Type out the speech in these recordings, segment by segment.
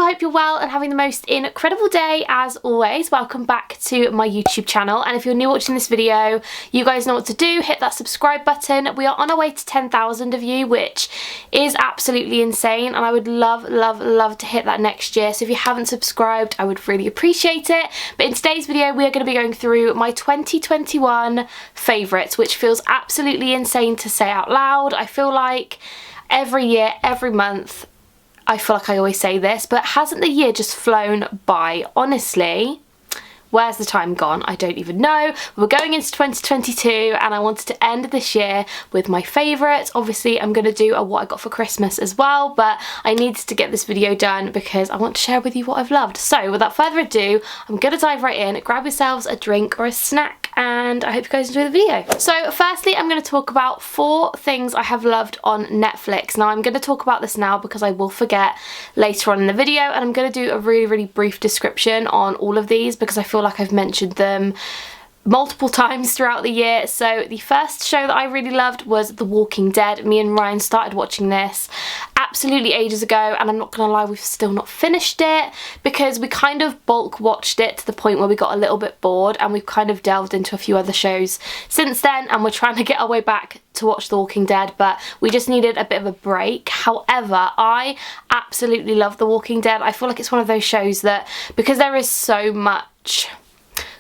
I hope you're well and having the most incredible day as always. Welcome back to my YouTube channel, and if you're new watching this video, you guys know what to do. Hit that subscribe button. We are on our way to 10,000 of you, which is absolutely insane, and I would love to hit that next year. So if you haven't subscribed, I would really appreciate it. But in today's video, we are going to be going through my 2021 favourites, which feels absolutely insane to say out loud. I feel like every year, every month, I feel like I always say this, but hasn't the year just flown by? Honestly, where's the time gone? I don't even know. We're going into 2022 and I wanted to end this year with my favourites. Obviously, I'm going to do a what I got for Christmas as well, but I needed to get this video done because I want to share with you what I've loved. So without further ado, I'm going to dive right in. Grab yourselves a drink or a snack, and I hope you guys enjoy the video. So firstly, I'm going to talk about 4 things I have loved on Netflix. Now I'm going to talk about this now because I will forget later on in the video, and I'm going to do a really brief description on all of these because I feel like I've mentioned them multiple times throughout the year. So the first show that I really loved was The Walking Dead. Me and Ryan started watching this absolutely ages ago, and I'm not gonna lie, we've still not finished it because we kind of bulk watched it to the point where we got a little bit bored, and we've kind of delved into a few other shows since then, and we're trying to get our way back to watch The Walking Dead, but we just needed a bit of a break. However, I absolutely love The Walking Dead. I feel like it's one of those shows that, because there is so much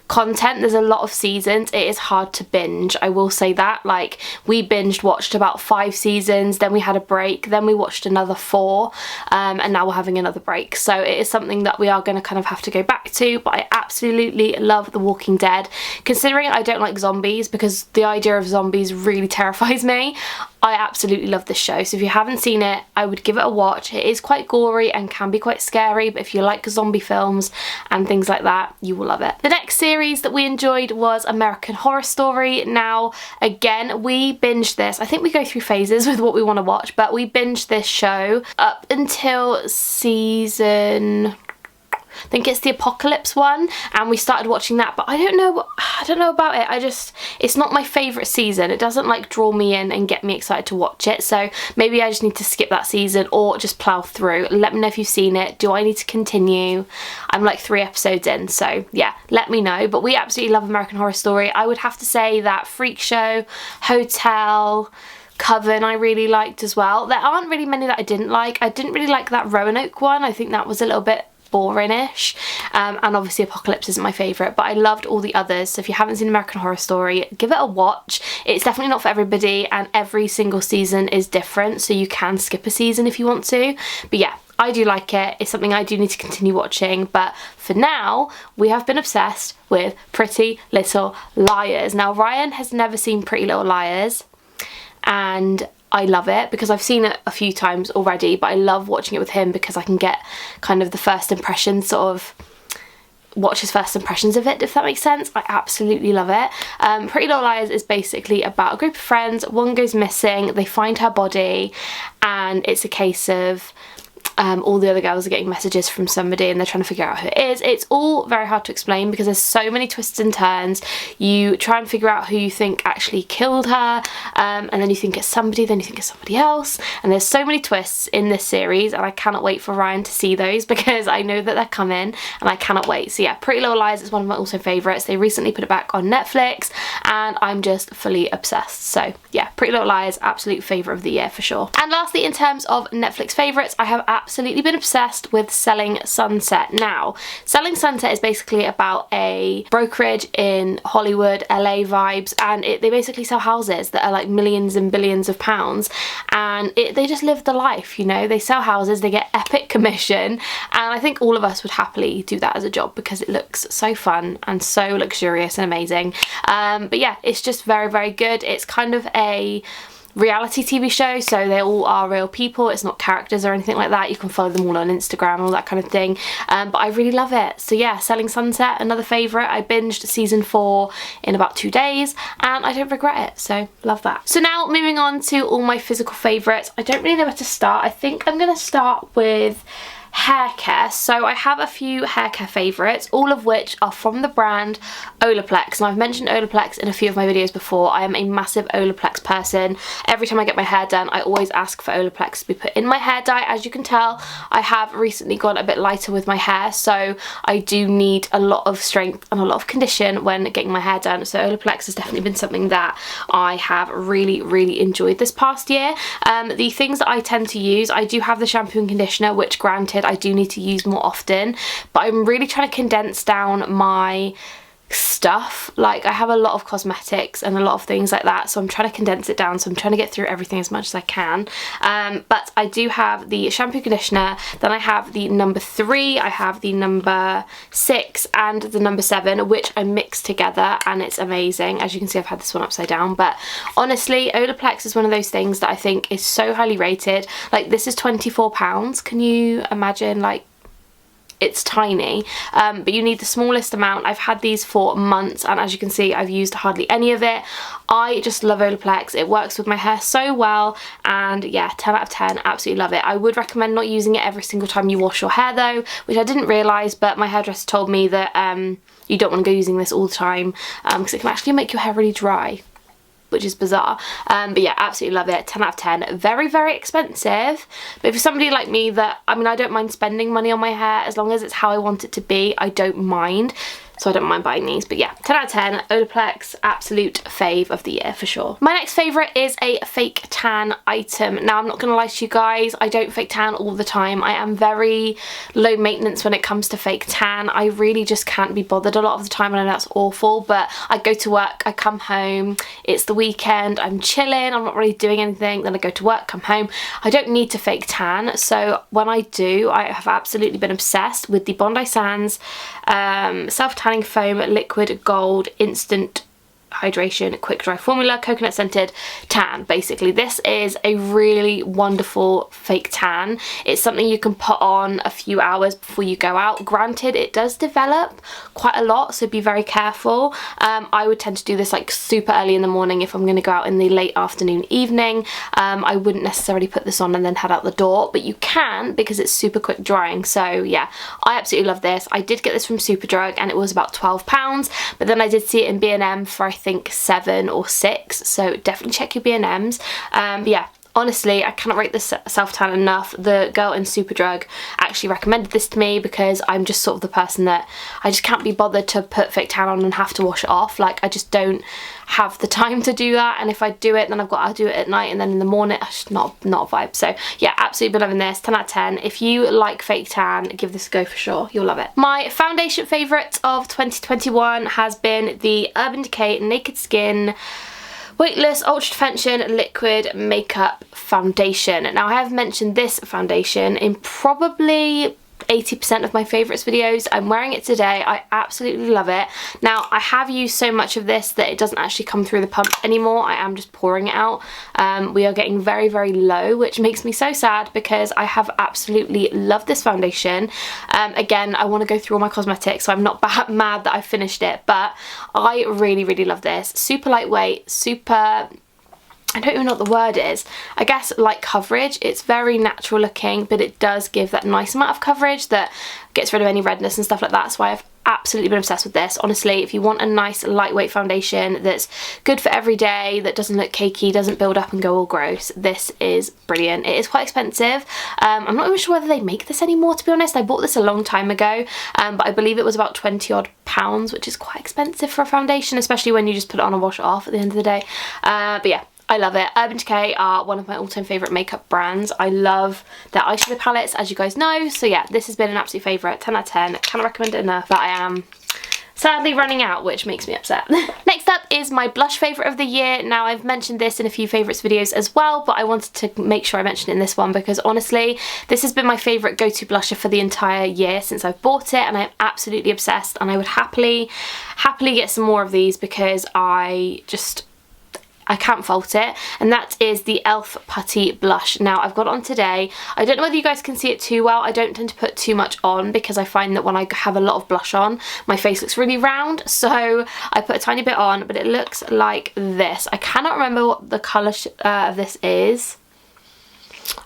content, there's a lot of seasons, it is hard to binge. I will say that. Like, we watched about 5 seasons, then we had a break, then we watched another 4, and now we're having another break. So it is something that we are going to kind of have to go back to, but I absolutely love The Walking Dead. Considering I don't like zombies, because the idea of zombies really terrifies me, I absolutely love this show. So if you haven't seen it, I would give it a watch. It is quite gory and can be quite scary, but if you like zombie films and things like that, you will love it. The next series that we enjoyed was American Horror Story. Now, again, we binged this. I think we go through phases with what we want to watch, but we binged this show up until season, I think it's the Apocalypse one, and we started watching that, but I don't know about it. It's not my favourite season. It doesn't like draw me in and get me excited to watch it, so maybe I just need to skip that season or just plough through. Let me know if you've seen it. Do I need to continue? I'm like 3 episodes in, so yeah, let me know. But we absolutely love American Horror Story. I would have to say that Freak Show, Hotel, Coven I really liked as well. There aren't really many that I didn't like. I didn't really like that Roanoke one. I think that was a little bit boring-ish, and obviously Apocalypse isn't my favourite, but I loved all the others. So if you haven't seen American Horror Story, give it a watch. It's definitely not for everybody, and every single season is different, so you can skip a season if you want to. But yeah, I do like it. It's something I do need to continue watching, but for now we have been obsessed with Pretty Little Liars. Now, Ryan has never seen Pretty Little Liars, and I love it because I've seen it a few times already, but I love watching it with him because I can get kind of the first impressions, sort of watch his first impressions of it, if that makes sense. I absolutely love it. Pretty Little Liars is basically about a group of friends. One goes missing, they find her body, and it's a case of all the other girls are getting messages from somebody and they're trying to figure out who it is. It's all very hard to explain because there's so many twists and turns. You try and figure out who you think actually killed her, and then you think it's somebody, then you think it's somebody else, and there's so many twists in this series, and I cannot wait for Ryan to see those because I know that they're coming and I cannot wait. So yeah, Pretty Little Liars is one of my also favourites. They recently put it back on Netflix and I'm just fully obsessed. So yeah, Pretty Little Liars, absolute favourite of the year for sure. And lastly, in terms of Netflix favourites, I have absolutely been obsessed with Selling Sunset. Now, Selling Sunset is basically about a brokerage in Hollywood, LA vibes, and they basically sell houses that are like millions and billions of pounds, and they just live the life, you know. They sell houses, they get epic commission, and I think all of us would happily do that as a job because it looks so fun and so luxurious and amazing. But yeah, it's just very good. It's kind of a reality TV show, so they all are real people. It's not characters or anything like that. You can follow them all on Instagram, all that kind of thing, but I really love it. So yeah, Selling Sunset, another favourite. I binged season 4 in about 2 days and I don't regret it, so love that. So now moving on to all my physical favourites. I don't really know where to start. I think I'm going to start with hair care. So I have a few hair care favourites, all of which are from the brand OLAPLEX, and I've mentioned OLAPLEX in a few of my videos before. I am a massive OLAPLEX person. Every time I get my hair done, I always ask for OLAPLEX to be put in my hair dye. As you can tell, I have recently gone a bit lighter with my hair, so I do need a lot of strength and a lot of condition when getting my hair done. So OLAPLEX has definitely been something that I have really enjoyed this past year. The things that I tend to use, I do have the shampoo and conditioner, which granted I do need to use more often, but I'm really trying to condense down my stuff. Like, I have a lot of cosmetics and a lot of things like that, so I'm trying to condense it down, so I'm trying to get through everything as much as I can. But I do have the shampoo conditioner, then I have the number 3, I have the number 6 and the number 7, which I mix together, and it's amazing. As you can see, I've had this one upside down, but honestly, OLAPLEX is one of those things that I think is so highly rated. Like, this is £24. Can you imagine? Like, it's tiny, but you need the smallest amount. I've had these for months, and as you can see, I've used hardly any of it. I just love OLAPLEX. It works with my hair so well, and yeah, 10 out of 10, absolutely love it. I would recommend not using it every single time you wash your hair though, which I didn't realise, but my hairdresser told me that you don't want to go using this all the time, because it can actually make your hair really dry, which is bizarre. But yeah, absolutely love it. 10 out of 10. Very expensive, but if you're somebody like me that, I mean, I don't mind spending money on my hair as long as it's how I want it to be. I don't mind, so I don't mind buying these. But yeah, 10 out of 10. OLAPLEX, absolute fave of the year for sure. My next favourite is a fake tan item. Now, I'm not gonna lie to you guys, I don't fake tan all the time. I am very low maintenance when it comes to fake tan. I really just can't be bothered a lot of the time, and I know that's awful, but I go to work, I come home, it's the weekend, I'm chilling, I'm not really doing anything, then I go to work, come home. I don't need to fake tan, so when I do, I have absolutely been obsessed with the Bondi Sands self-tanning foam liquid gold instant hydration quick dry formula coconut scented tan. Basically, this is a really wonderful fake tan. It's something you can put on a few hours before you go out. Granted, it does develop quite a lot, so be very careful. I would tend to do this like super early in the morning if I'm going to go out in the late afternoon, evening. I wouldn't necessarily put this on and then head out the door, but you can because it's super quick drying. So yeah, I absolutely love this. I did get this from Superdrug and it was about £12, but then I did see it in B&M for I think 7 or 6, so definitely check your B&Ms. But yeah, honestly, I cannot rate this self-tan enough. The girl in Superdrug actually recommended this to me because I'm just sort of the person that I just can't be bothered to put fake tan on and have to wash it off. Like, I just don't have the time to do that, and if I do it, then I'll do it at night, and then in the morning, it's just not a vibe. So yeah, absolutely been loving this. 10 out of 10. If you like fake tan, give this a go for sure. You'll love it. My foundation favourite of 2021 has been the Urban Decay Naked Skin Weightless Ultra Defension Liquid Makeup Foundation. Now, I have mentioned this foundation in probably 80% of my favourites videos. I'm wearing it today. I absolutely love it. Now, I have used so much of this that it doesn't actually come through the pump anymore. I am just pouring it out. We are getting very low, which makes me so sad because I have absolutely loved this foundation. Again, I want to go through all my cosmetics, so I'm not mad that I finished it, but I really love this. Super lightweight, super, I don't even know what the word is. I guess light coverage. It's very natural looking, but it does give that nice amount of coverage that gets rid of any redness and stuff like that. So I've absolutely been obsessed with this. Honestly, if you want a nice lightweight foundation that's good for every day, that doesn't look cakey, doesn't build up and go all gross, this is brilliant. It is quite expensive. I'm not even sure whether they make this anymore, to be honest. I bought this a long time ago, but I believe it was about 20 odd pounds, which is quite expensive for a foundation, especially when you just put it on and wash it off at the end of the day. But yeah, I love it. Urban Decay are one of my all-time favourite makeup brands. I love their eyeshadow palettes, as you guys know. So yeah, this has been an absolute favourite. 10 out of 10. Cannot recommend it enough. But I am sadly running out, which makes me upset. Next up is my blush favourite of the year. Now, I've mentioned this in a few favourites videos as well, but I wanted to make sure I mentioned it in this one because honestly, this has been my favourite go-to blusher for the entire year since I've bought it, and I'm absolutely obsessed, and I would happily get some more of these because I can't fault it, and that is the e.l.f. Putty Blush. Now, I've got it on today. I don't know whether you guys can see it too well. I don't tend to put too much on because I find that when I have a lot of blush on, my face looks really round, so I put a tiny bit on, but it looks like this. I cannot remember what the colour of this is.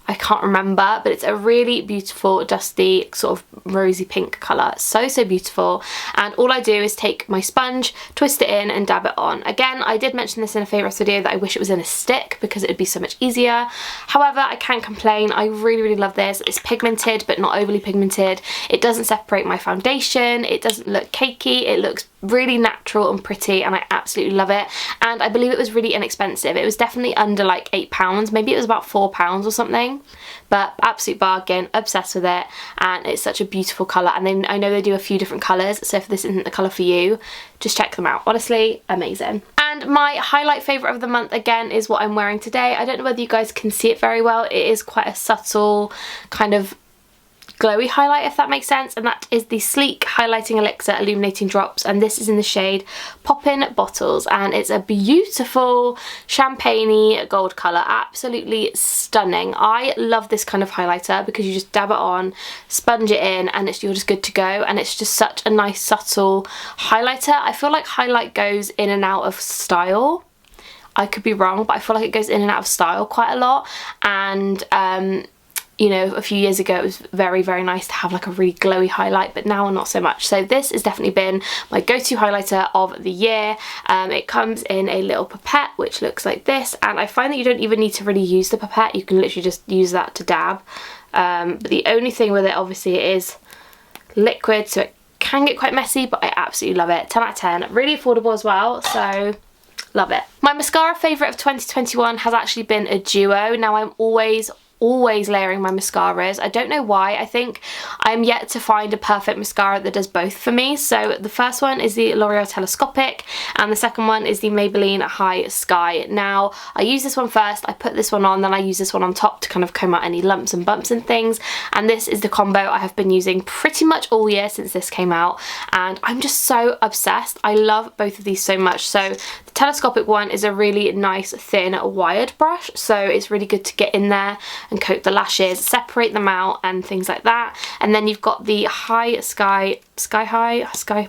I can't remember, but it's a really beautiful dusty sort of rosy pink colour. So beautiful. And all I do is take my sponge, twist it in and dab it on. Again, I did mention this in a favourites video that I wish it was in a stick because it would be so much easier. However, I can't complain. I really love this. It's pigmented but not overly pigmented. It doesn't separate my foundation. It doesn't look cakey. It looks really natural and pretty, and I absolutely love it. And I believe it was really inexpensive. It was definitely under like £8. Maybe it was about £4 or something, but absolute bargain. Obsessed with it, and it's such a beautiful colour. And then I know they do a few different colours, so if this isn't the colour for you, just check them out. Honestly, amazing. And my highlight favourite of the month again is what I'm wearing today. I don't know whether you guys can see it very well. It is quite a subtle kind of glowy highlight, if that makes sense, and that is the Sleek Highlighting Elixir Illuminating Drops, and this is in the shade Poppin' Bottles, and it's a beautiful champagne-y gold colour. Absolutely stunning. I love this kind of highlighter because you just dab it on, sponge it in, and you're just good to go. And it's just such a nice subtle highlighter. I feel like highlight goes in and out of style. I could be wrong, but I feel like it goes in and out of style quite a lot. And you know, a few years ago it was very nice to have like a really glowy highlight, but now not so much. So this has definitely been my go-to highlighter of the year. It comes in a little pipette which looks like this, and I find that you don't even need to really use the pipette. You can literally just use that to dab. But the only thing with it, obviously, it is liquid, so it can get quite messy, but I absolutely love it. 10 out of 10. Really affordable as well, so love it. My mascara favourite of 2021 has actually been a duo. Now I'm always layering my mascaras. I don't know why. I think I'm yet to find a perfect mascara that does both for me. So the first one is the L'Oreal Telescopic, and the second one is the Maybelline High Sky. Now I use this one first, I put this one on, then I use this one on top to kind of comb out any lumps and bumps and things, and this is the combo I have been using pretty much all year since this came out, and I'm just so obsessed. I love both of these so much. So the telescopic one is a really nice thin wired brush, so it's really good to get in there and coat the lashes, separate them out and things like that. And then you've got the High Sky,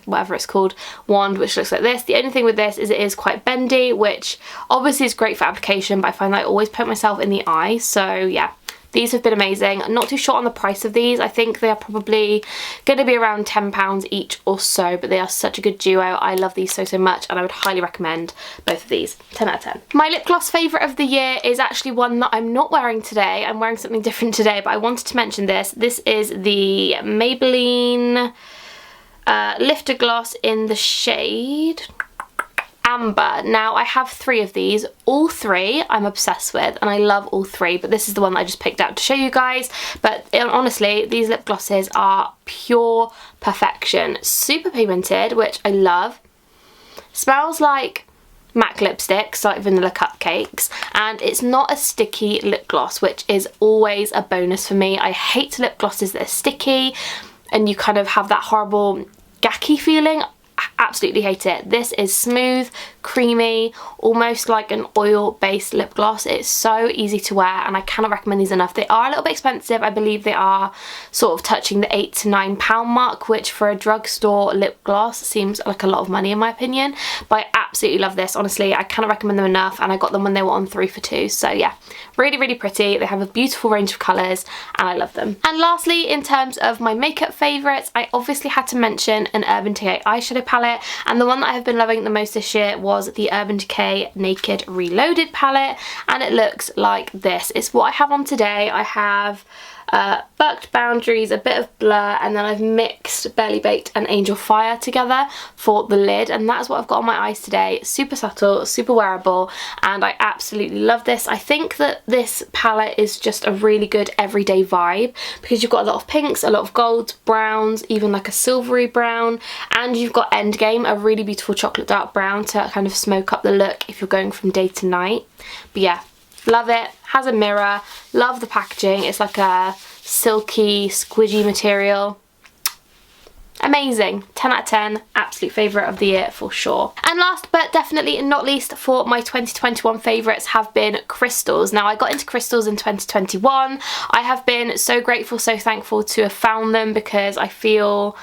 whatever it's called, wand, which looks like this. The only thing with this is it is quite bendy, which obviously is great for application, but I find that I always poke myself in the eye. So yeah, these have been amazing. I'm not too sure on the price of these. I think they are probably going to be around £10 each or so, but they are such a good duo. I love these so much, and I would highly recommend both of these. 10 out of 10. My lip gloss favourite of the year is actually one that I'm not wearing today. I'm wearing something different today, but I wanted to mention this. This is the Maybelline Lifter Gloss in the shade Amber. Now I have 3 of these. All 3 I'm obsessed with, and I love all 3, but this is the one that I just picked out to show you guys. But honestly, these lip glosses are pure perfection. Super pigmented, which I love. Smells like MAC lipsticks, like vanilla cupcakes, and it's not a sticky lip gloss, which is always a bonus for me. I hate lip glosses that are sticky and you kind of have that horrible gacky feeling. Absolutely hate it. This is smooth, creamy, almost like an oil-based lip gloss. It's so easy to wear, and I cannot recommend these enough. They are a little bit expensive. I believe they are sort of touching the £8 to £9 mark, which for a drugstore lip gloss seems like a lot of money in my opinion. But I absolutely love this. Honestly, I cannot recommend them enough, and I got them when they were on 3 for 2. So yeah, really pretty. They have a beautiful range of colours, and I love them. And lastly, in terms of my makeup favourites, I obviously had to mention an Urban Decay eyeshadow palette, and the one that I have been loving the most this year was the Urban Decay Naked Reloaded palette, and it looks like this. It's what I have on today. I have Bucked Boundaries, a bit of Blur, and then I've mixed Barely Baked and Angel Fire together for the lid, and that's what I've got on my eyes today. Super subtle, super wearable, and I absolutely love this. I think that this palette is just a really good everyday vibe because you've got a lot of pinks, a lot of golds, browns, even like a silvery brown, and you've got Endgame, a really beautiful chocolate dark brown to kind of smoke up the look if you're going from day to night. But yeah, love it. Has a mirror. Love the packaging. It's like a silky, squidgy material. Amazing. 10 out of 10. Absolute favourite of the year for sure. And last but definitely not least for my 2021 favourites have been crystals. Now I got into crystals in 2021. I have been so grateful, so thankful to have found them because I feel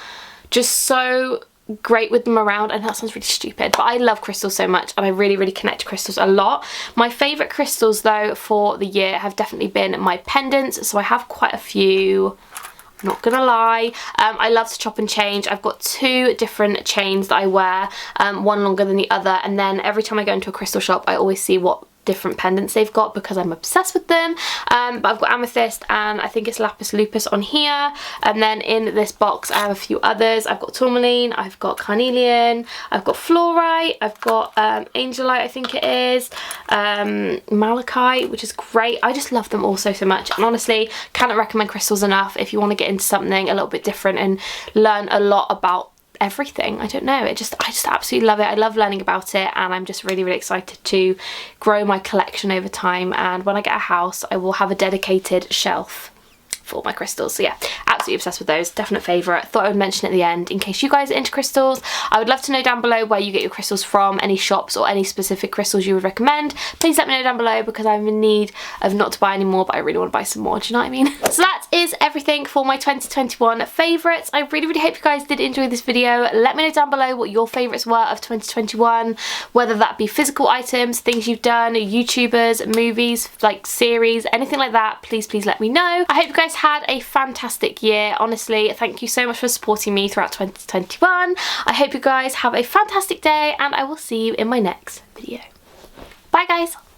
just so great with them around. And that sounds really stupid, but I love crystals so much and I really connect to crystals a lot. My favourite crystals though for the year have definitely been my pendants, so I have quite a few. Not gonna lie, I love to chop and change. I've got 2 different chains that I wear, one longer than the other, and then every time I go into a crystal shop I always see what different pendants they've got because I'm obsessed with them. But I've got amethyst and I think it's lapis lupus on here, and then in this box I have a few others. I've got tourmaline, I've got carnelian, I've got fluorite, I've got angelite I think it is, malachite, which is great. I just love them all so much, and honestly cannot recommend crystals enough if you want to get into something a little bit different and learn a lot about everything. I don't know, I just absolutely love it. I love learning about it, and I'm just really excited to grow my collection over time, and when I get a house I will have a dedicated shelf for my crystals. So yeah, absolutely obsessed with those. Definite favourite. Thought I would mention at the end in case you guys are into crystals. I would love to know down below where you get your crystals from, any shops or any specific crystals you would recommend. Please let me know down below because I'm in need of not to buy any more, but I really want to buy some more, do you know what I mean? So that is everything for my 2021 favourites. I really hope you guys did enjoy this video. Let me know down below what your favourites were of 2021, whether that be physical items, things you've done, YouTubers, movies, like series, anything like that. Please let me know. I hope you guys had a fantastic year. Honestly, thank you so much for supporting me throughout 2021. I hope you guys have a fantastic day, and I will see you in my next video. Bye guys.